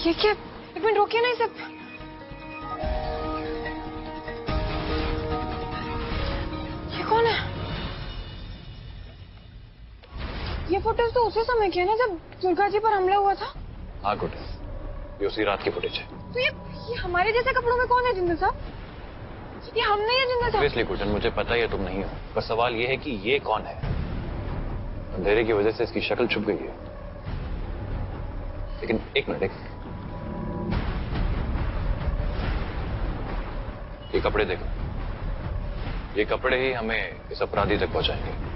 ये क्या? एक मिनट रोकिए ना इसे। ये कौन है? ये फुटेज तो उसी समय की है ना जब दुर्गा जी पर हमला हुआ था। हाँ गुड्डन, ये उसी रात की फुटेज है। तो ये हमारे जैसे कपड़ों में कौन है जिंदर साहब? ये हम नहीं है जिंदर साहब। इसलिए गुड्डन, मुझे पता है तुम नहीं हो, पर सवाल ये है कि ये कौन है। अंधेरे की वजह से इसकी शक्ल छुप गई है, लेकिन एक मिनट, ये कपड़े देखो, ये कपड़े ही हमें इस अपराधी तक पहुंचाएंगे।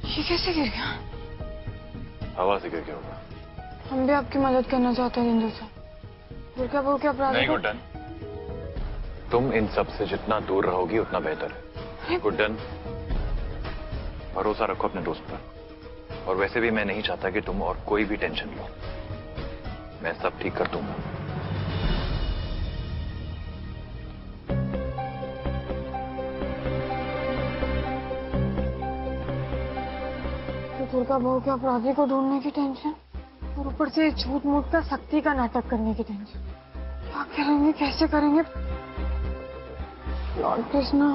ये कैसे गिर गया? हवा से गिर गया होगा। हम भी आपकी मदद करना चाहते हैं जिंदर साहब। दुर्गा बहू के अपराधी नहीं गुड्डन, तुम इन सब से जितना दूर रहोगी उतना बेहतर है। गुड्डन, भरोसा रखो अपने दोस्त पर। और वैसे भी मैं नहीं चाहता कि तुम और कोई भी टेंशन लो। मैं सब ठीक कर दूंगा। दुर्गा बहू के अपराधी को ढूंढने की टेंशन और ऊपर से झूठ मूठ का सख्ती का नाटक करने की टेंशन। क्या करेंगे, कैसे करेंगे? लॉर्ड कृष्णा,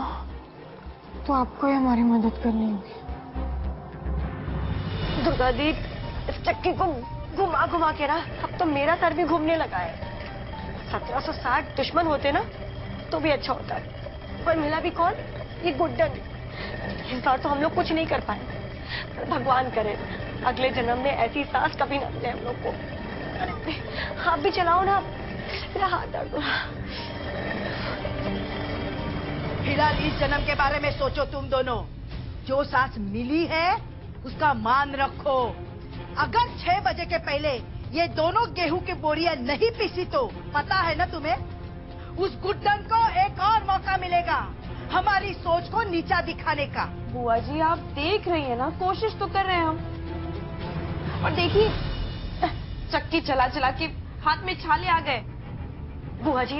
तो आपको ही हमारी मदद करनी होगी। दुर्गा दी, इस चक्की को घुमा घुमा के ना अब तो मेरा सर भी घूमने लगा है। 1760 दुश्मन होते ना तो भी अच्छा होता है, पर मिला भी कौन? ये गुड्डन। इस बार तो हम लोग कुछ नहीं कर पाए, भगवान करे अगले जन्म में ऐसी सास कभी ना मिले हम लोग को। आप भी चलाओ ना, मेरा हाथ दर्द हो रहा। फिलहाल इस जन्म के बारे में सोचो तुम दोनों। जो सास मिली है उसका मान रखो। अगर 6 बजे के पहले ये दोनों गेहूं की बोरियां नहीं पीसी तो पता है ना तुम्हें, उस गुड्डन को एक और मौका मिलेगा हमारी सोच को नीचा दिखाने का। बुआ जी, आप देख रही है ना, कोशिश तो कर रहे हैं हम। और देखिए, चक्की चला चला के हाथ में छाले आ गए। बुआ जी,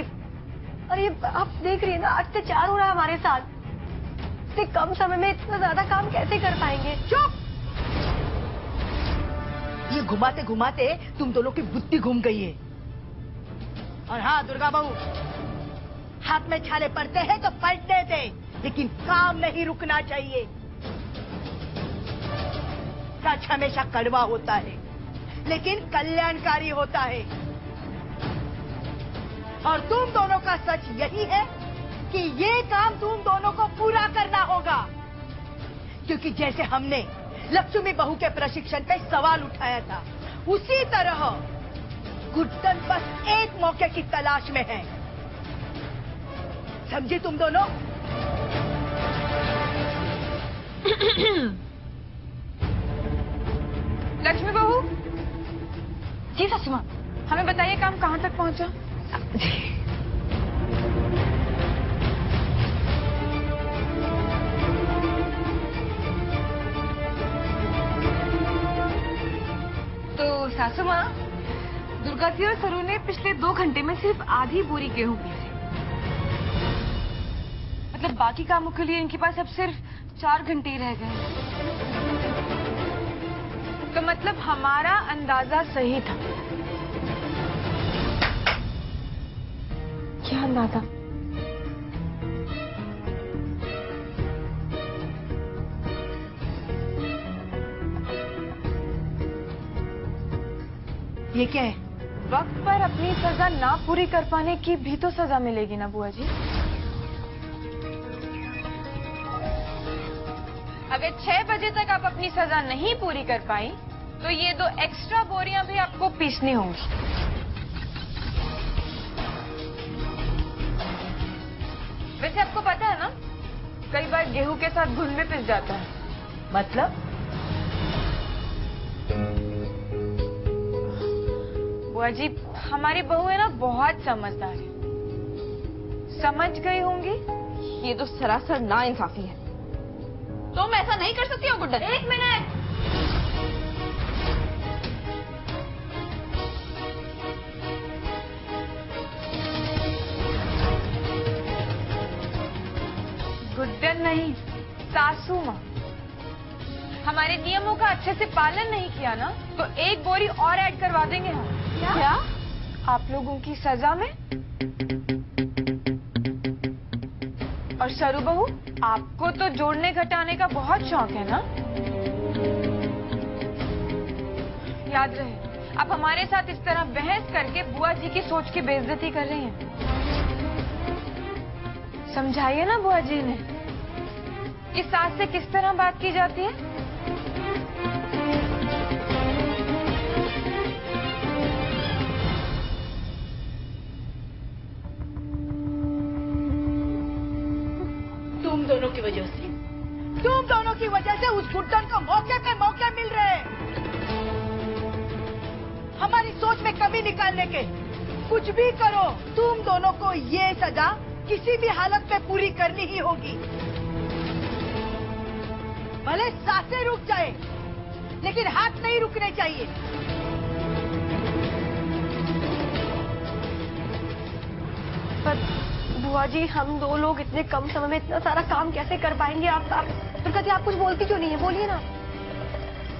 अरे आप देख रही है ना, अत्याचार हो रहा है हमारे साथ। इतने कम समय में इतना ज्यादा काम कैसे कर पाएंगे? चुप! ये घुमाते घुमाते तुम दोनों की बुद्धि घूम गई है। और हाँ दुर्गा बहू, हाथ में छाले पड़ते हैं तो पलटने दे, लेकिन काम नहीं रुकना चाहिए। सच हमेशा कड़वा होता है लेकिन कल्याणकारी होता है। और तुम दोनों का सच यही है कि ये काम तुम दोनों को पूरा करना होगा, क्योंकि जैसे हमने लक्ष्मी बहू के प्रशिक्षण पे सवाल उठाया था, उसी तरह गुड्डन बस एक मौके की तलाश में है। समझी तुम दोनों? लक्ष्मी बहू जी, सासू माँ, हमें बताइए काम कहाँ तक पहुँचा? तो सासू माँ, दुर्गा जी और सरू ने पिछले 2 घंटे में सिर्फ आधी बोरी गेहूं पीसी। मतलब बाकी कामों के लिए इनके पास अब सिर्फ 4 घंटे ही रह गए। तो मतलब हमारा अंदाजा सही था। क्या अंदाजा? ये क्या है? वक्त पर अपनी सजा ना पूरी कर पाने की भी तो सजा मिलेगी ना बुआ जी। अगर 6 बजे तक आप अपनी सजा नहीं पूरी कर पाई तो ये 2 एक्स्ट्रा बोरियां भी आपको पीसनी होंगी। वैसे आपको पता है ना, कई बार गेहूं के साथ घुन में पिस जाता है। मतलब? बुआ जी, हमारी बहू है ना बहुत समझदार है, समझ गई होंगी। ये तो सरासर नाइंसाफी है। तुम ऐसा नहीं कर सकती हो गुड्डन। एक मिनट, गुड्डन नहीं, सासू माँ। हमारे नियमों का अच्छे से पालन नहीं किया ना तो एक बोरी और ऐड करवा देंगे हम। क्या? आप लोगों की सजा में। और सरू बहू, आपको तो जोड़ने घटाने का बहुत शौक है ना? याद रहे, आप हमारे साथ इस तरह बहस करके बुआ जी की सोच की बेइज्जती कर रही हैं। समझाइए ना बुआ जी ने कि सास से किस तरह बात की जाती है। तुम दोनों की वजह से उस गुड्डन को मौके पे मौके मिल रहे हैं हमारी सोच में कमी निकालने के। कुछ भी करो, तुम दोनों को ये सजा किसी भी हालत में पूरी करनी ही होगी। भले सांसें रुक जाए, लेकिन हाथ नहीं रुकने चाहिए। पर बुआ जी, हम दो लोग इतने कम समय में इतना सारा काम कैसे कर पाएंगे? आप दुर्गा जी, आप कुछ बोलती क्यों नहीं है? बोलिए ना।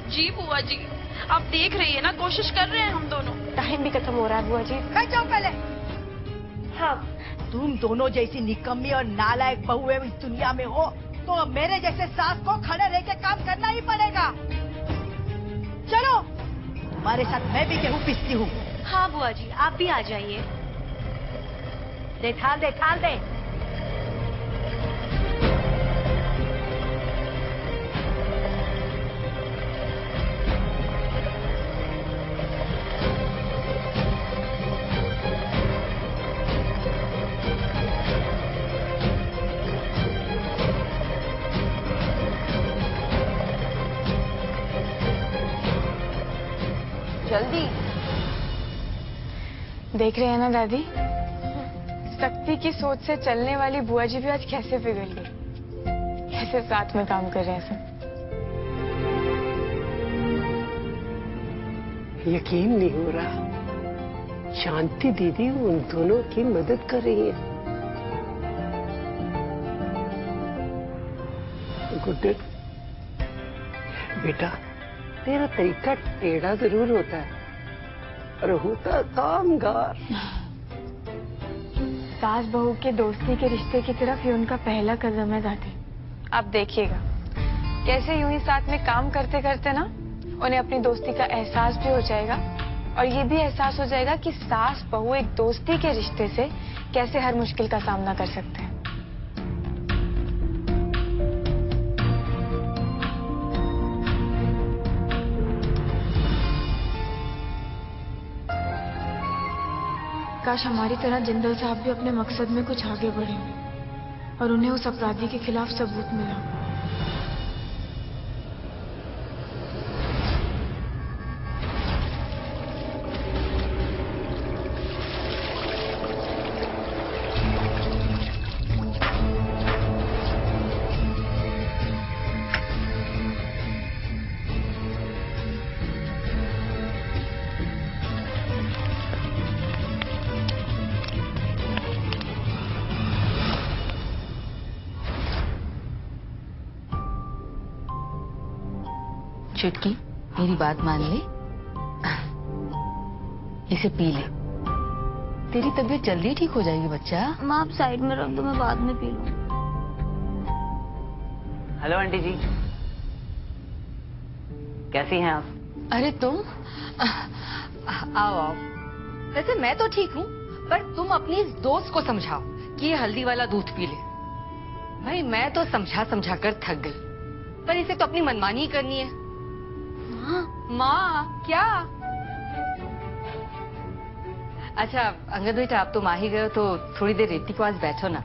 जी बुआ जी, आप देख रही है ना, कोशिश कर रहे हैं हम दोनों। टाइम भी खत्म हो रहा है बुआ जी। बैठ जाओ पहले। हाँ, तुम दोनों जैसी निकम्मी और नालायक बहुएं इस दुनिया में हो तो मेरे जैसे सास को खड़े रह के काम करना ही पड़ेगा। चलो, हमारे साथ मैं भी गेहूं पीसती हूँ। हाँ बुआ जी, आप भी आ जाइए। दे थाल दे। जल्दी। देख रहे हैं ना दादी, शक्ति की सोच से चलने वाली बुआ जी भी आज कैसे पिघल गई, कैसे साथ में काम कर रहे हैं सब। यकीन नहीं हो रहा, शांति दीदी उन दोनों की मदद कर रही है। गुड्डन बेटा, तेरा तरीका टेढ़ा जरूर होता है और होता कामगार। सास बहू के दोस्ती के रिश्ते की तरफ ये उनका पहला कदम है दादी। आप देखिएगा कैसे यूं ही साथ में काम करते करते ना उन्हें अपनी दोस्ती का एहसास भी हो जाएगा और ये भी एहसास हो जाएगा कि सास बहू एक दोस्ती के रिश्ते से कैसे हर मुश्किल का सामना कर सकते हैं। काश हमारी तरह जिंदल साहब भी अपने मकसद में कुछ आगे बढ़े और उन्हें उस अपराधी के खिलाफ सबूत मिला। चुटकी, मेरी बात मान ले, इसे पी ले, तेरी तबीयत जल्दी ठीक हो जाएगी बच्चा। माँ आप साइड में रख दो, मैं बाद में पी लूँ। हेलो आंटी जी, कैसी हैं आप? अरे तुम आओ आओ। वैसे मैं तो ठीक हूँ, पर तुम अपनी इस दोस्त को समझाओ कि ये हल्दी वाला दूध पी ले। भाई मैं तो समझा समझा कर थक गई, पर इसे तो अपनी मनमानी ही करनी है। माँ क्या? अच्छा अंगद बेटा, आप तो आ ही गए हो तो थोड़ी देर रेती के पास बैठो ना,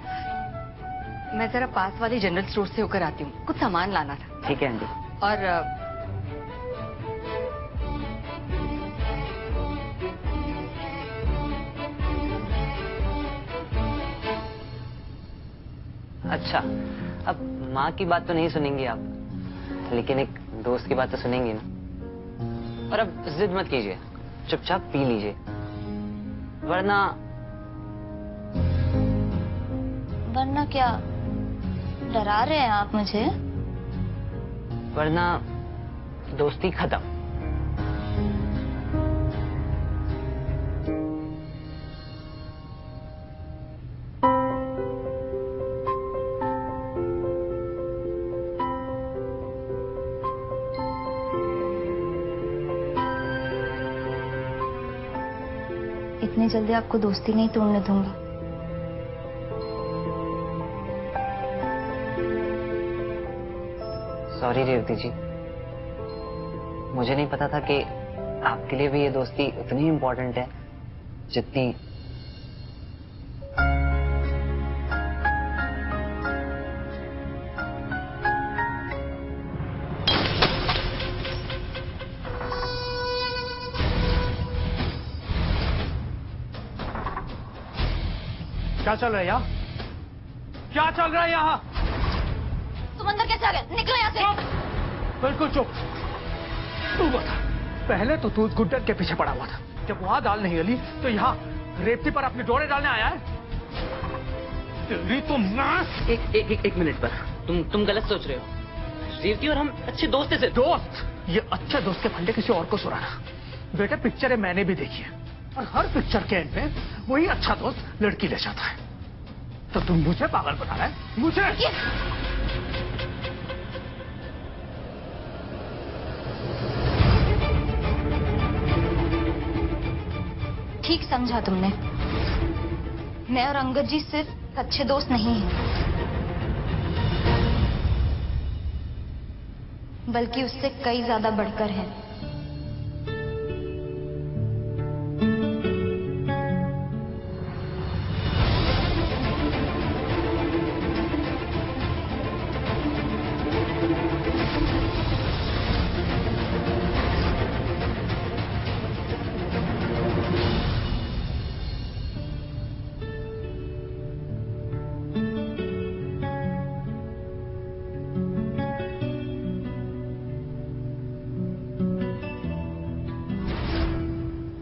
मैं जरा पास वाले जनरल स्टोर से होकर आती हूँ, कुछ सामान लाना था। ठीक है आंटी। और अच्छा, अब माँ की बात तो नहीं सुनेंगी आप, लेकिन एक दोस्त की बात तो सुनेंगी ना। और अब जिद मत कीजिए, चुपचाप पी लीजिए, वरना वरना क्या? डरा रहे हैं आप मुझे? वरना दोस्ती खत्म। इतनी जल्दी आपको दोस्ती नहीं तोड़ने दूंगी। सॉरी रेवती जी, मुझे नहीं पता था कि आपके लिए भी ये दोस्ती उतनी इम्पोर्टेंट है जितनी। क्या चल रहा है यहाँ? क्या चल रहा है यहाँ? तुम अंदर कैसे आ गए? निकलो यहाँ से। बिल्कुल चुप। तू बता, पहले तो तू गुड्डन के पीछे पड़ा हुआ था, जब वहां दाल नहीं गली तो यहाँ रेवती पर अपने डोरे डालने आया है। तेरी तो मैं। एक मिनट पर, तुम गलत सोच रहे हो। रेवती और हम अच्छे दोस्त थे। दोस्त? ये अच्छे दोस्त के फंडे किसी और को सुनाना। बेटे पिक्चरें मैंने भी देखी है, और हर पिक्चर के एंड में वही अच्छा दोस्त लड़की ले जाता है। तो तुम मुझे पागल बना रहा है? मुझे? ठीक समझा तुमने। मैं और अंगद जी सिर्फ अच्छे दोस्त नहीं हैं, बल्कि उससे कई ज्यादा बढ़कर हैं।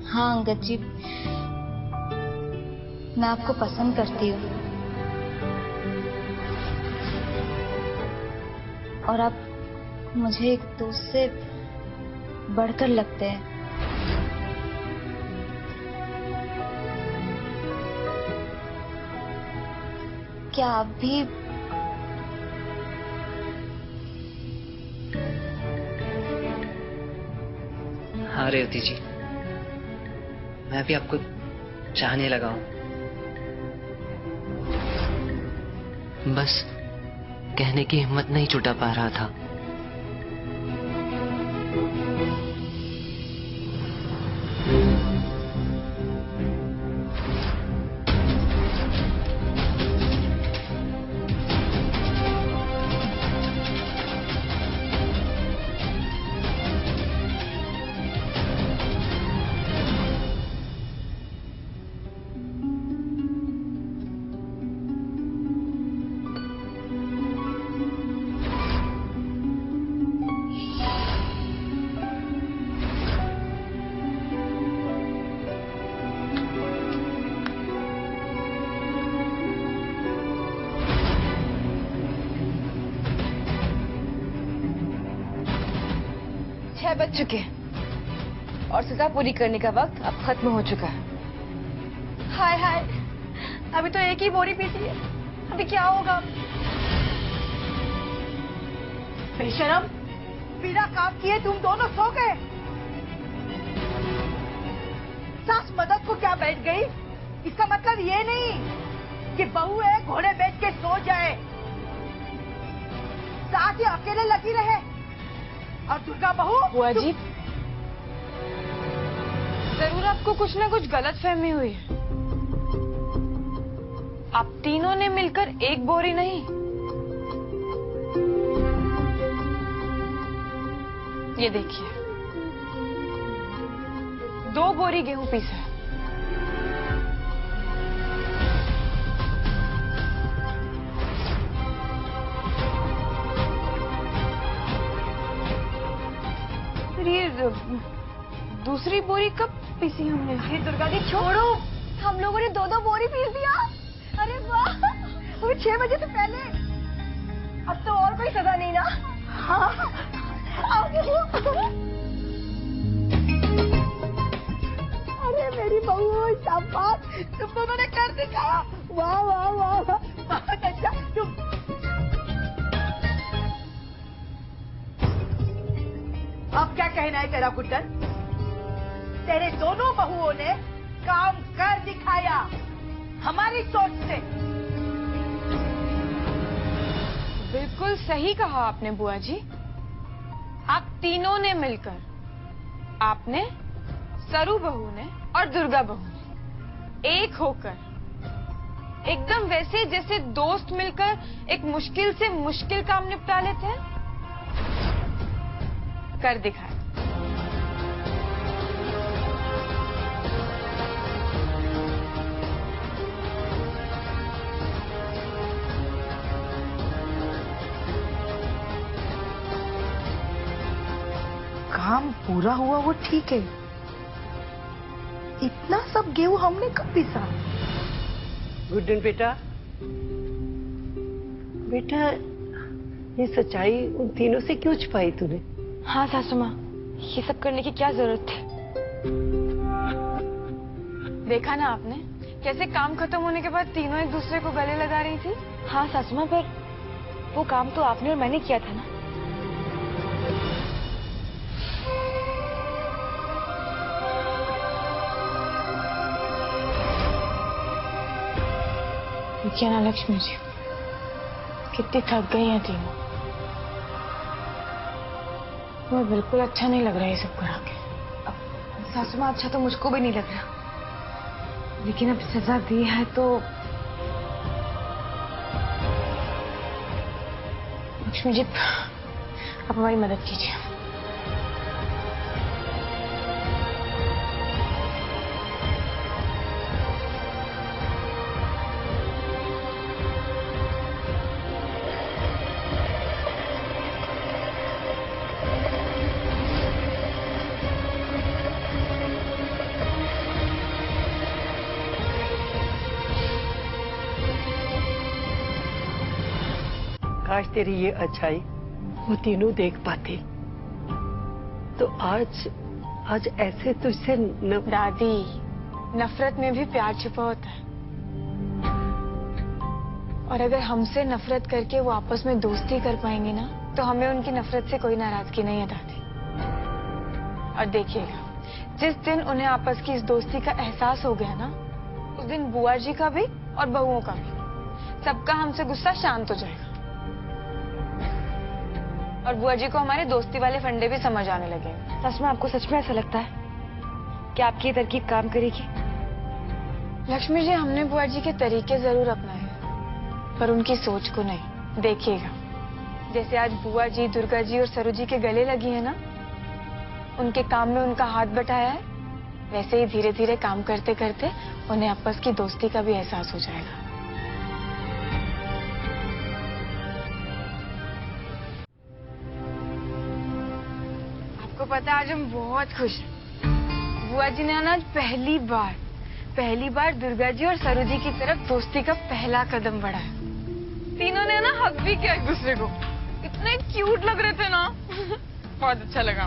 हाँ अंगद जी, मैं आपको पसंद करती हूँ, और आप मुझे एक दोस्त से बढ़कर लगते हैं। क्या आप भी? हाँ रेवती जी, मैं भी आपको चाहने लगा हूं, बस कहने की हिम्मत नहीं जुटा पा रहा था। बज चुके हैं और सजा पूरी करने का वक्त अब खत्म हो चुका है। हाय हाय, अभी तो एक ही बोरी पीसी है, अभी क्या होगा? बेशरम, बिना काम किए तुम दोनों सो गए। सास मदद को क्या बैठ गई? इसका मतलब ये नहीं कि बहू है घोड़े बेच के सो जाए। सास ही अकेले लगी रहे। और दुर्गा बहू? बुआ जी, जरूर आपको कुछ ना कुछ गलतफहमी हुई है। आप तीनों ने मिलकर एक बोरी नहीं, ये देखिए 2 बोरी गेहूं पीसा है। दूसरी बोरी कब पीसी हमने? ये दुर्गा दी छोड़ो, हम लोगों ने 2-2 बोरी पीस दिया। अरे वाह, वो 6 बजे से पहले। अब तो और कोई सजा नहीं ना? हाँ। अरे मेरी बहू, शाबाश, तुम दोनों ने कर दिखाया। वाह वाह वाह वाह, बहुत अच्छा। तुम अब क्या कहना है तेरा कुट्टन? तेरे दोनों बहुओं ने काम कर दिखाया हमारी सोच से। बिल्कुल सही कहा आपने बुआ जी। आप तीनों ने मिलकर, आपने, सरू बहू ने और दुर्गा बहू ने एक होकर, एकदम वैसे जैसे दोस्त मिलकर एक मुश्किल से मुश्किल काम निपटा लेते हैं, कर दिखाया। काम पूरा हुआ वो ठीक है, इतना सब गेहूं हमने कब पीसा? गुड्डन बेटा, बेटा ये सच्चाई उन तीनों से क्यों छुपाई तूने? हाँ सासू माँ, ये सब करने की क्या जरूरत थी? देखा ना आपने कैसे काम खत्म होने के बाद तीनों एक दूसरे को गले लगा रही थी? हाँ सासू माँ, पर वो काम तो आपने और मैंने किया था ना। देखिए ना लक्ष्मी जी, कितनी थक गई हैं तीनों। मुझे बिल्कुल अच्छा नहीं लग रहा है ये सब करा के। सासू माँ, अच्छा तो मुझको भी नहीं लग रहा, लेकिन अब सजा दी है तो लक्ष्मी जी आप हमारी मदद कीजिए। काश तेरी ये अच्छाई वो तीनों देख पाते, तो आज ऐसे तुझसे दादी, नफरत में भी प्यार छुपा होता है, और अगर हमसे नफरत करके वो आपस में दोस्ती कर पाएंगे ना, तो हमें उनकी नफरत से कोई नाराजगी नहीं है दादी। और देखिएगा, जिस दिन उन्हें आपस की इस दोस्ती का एहसास हो गया ना, उस दिन बुआ जी का भी और बहुओं का भी, सबका हमसे गुस्सा शांत हो जाएगा, और बुआ जी को हमारे दोस्ती वाले फंडे भी समझ आने लगेंगे। सच में आपको सच में ऐसा लगता है कि आपकी ये तरकीब काम करेगी? लक्ष्मी जी, हमने बुआ जी के तरीके जरूर अपनाए, पर उनकी सोच को नहीं। देखिएगा, जैसे आज बुआ जी, दुर्गा जी और सरू जी के गले लगी है ना, उनके काम में उनका हाथ बटाया है, वैसे ही धीरे धीरे काम करते करते उन्हें आपस की दोस्ती का भी एहसास हो जाएगा। आपको पता है आज हम बहुत खुश हैं। बुआ जी ने आज पहली बार दुर्गा जी और सरू जी की तरफ दोस्ती का पहला कदम बढ़ाया। तीनों ने ना हक भी किया एक दूसरे को, इतने क्यूट लग रहे थे ना बहुत अच्छा लगा।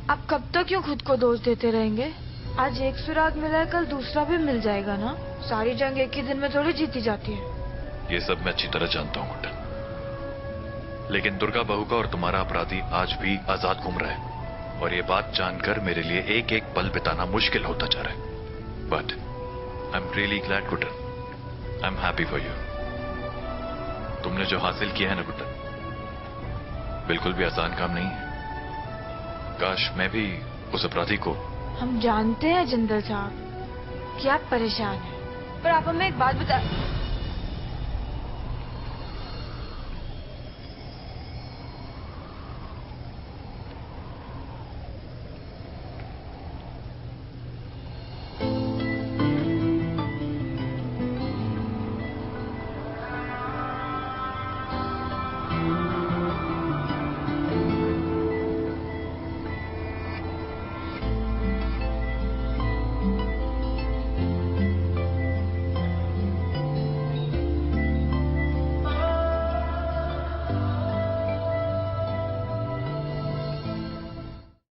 आप कब तक क्यों खुद को दोष देते रहेंगे? आज एक सुराग मिला है, कल दूसरा भी मिल जाएगा ना। सारी जंग एक ही दिन में थोड़ी जीती जाती है। ये सब मैं अच्छी तरह जानता हूँ गुड्डन, लेकिन दुर्गा बहू का और तुम्हारा अपराधी आज भी आजाद घूम रहा है, और ये बात जानकर मेरे लिए एक एक पल बिताना मुश्किल होता जा रहा है। But I am really glad Guddan, I am happy for you. तुमने जो हासिल किया है ना गुड्डन, बिल्कुल भी आसान काम नहीं है। काश मैं भी उस अपराधी को। हम जानते हैं जिंदल साहब कि आप परेशान हैं, पर आप हमें एक बात बता।